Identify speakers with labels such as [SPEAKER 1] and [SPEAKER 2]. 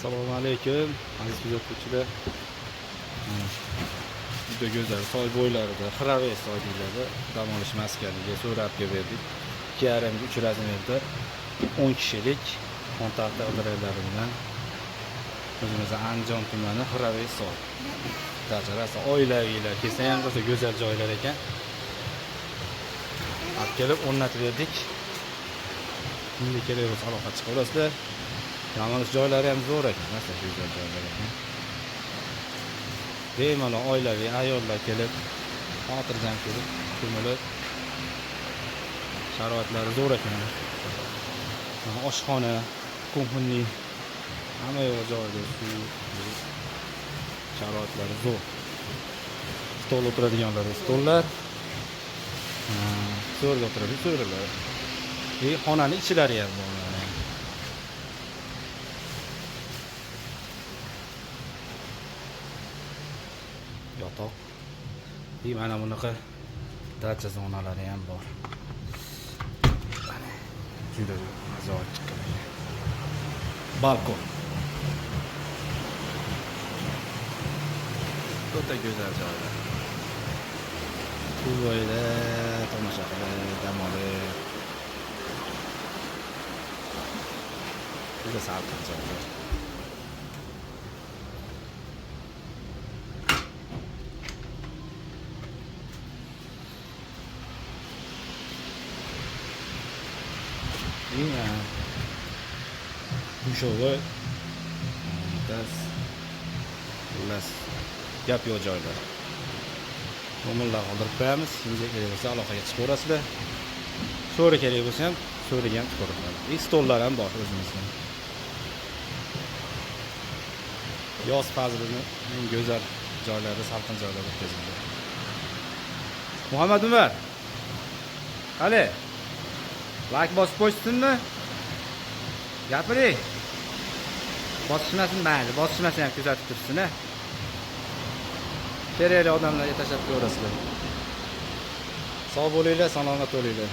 [SPEAKER 1] Assalomu alaykum aziz kuzatuvchilar. Juda go'zal soy bo'ylarida Xiraveys soy deyiladi. Dam olish maskaniga so'rab berdik. 2,5 3 razmerda 10 kishilik kontakt adreslari bilan o'zimiz Andijon tumani Xiraveys soy. Darajasi oilaviylar kelsa ham rosa go'zal joylar ekan. Olib kelib o'rnatib berdik. Endi kerak bo'lsa aloqa chiqib olasizlar. Dam olish joylari ham zo'r ekan, rosa go'zal joylar ekan. Bemalol oilaviy ayollar kelib, xotirjam kelib, ko'milib, sharoitlari zo'r ekan. Oshxona, kuxonli, hamma yo'q joyda suv, sharoitlari zo'r. Stol o'tiradiganlar, stollar. So'rga o'tiradi, so'rlar. Xonaning ichlari ham bor. Yotoq. Mana bunaqa dacha zonalari ham bor. Juda zo'r chiqqan. Balkon. O'ta go'zal joylar. Uyda tomosha qilib, dam olib. Juda salqin joylar. Yumshoqi gap yo'q joylar. Nomerlar qoldirib qo'yamiz. Sizga kerak bo'lsa aloqaga chiqib ko'rasizlar. So'ri kerak bo'lsa ham so'riga ham chiqib ko'rasizlar. Stollar ham bor o'zimizda. Yoz faslini eng go'zal joylarda, salqin joylarda o'tkaziladi. Muhammad Umar. Qani? Like bosib qo'ysinmi? Gapiring. Bosishmasin mayli, bosishmasa ham kuzatib tursin-a. Kerakli odamlarga tashlab ko'rasizlar. Sog' bo'linglar, salomat bo'linglar.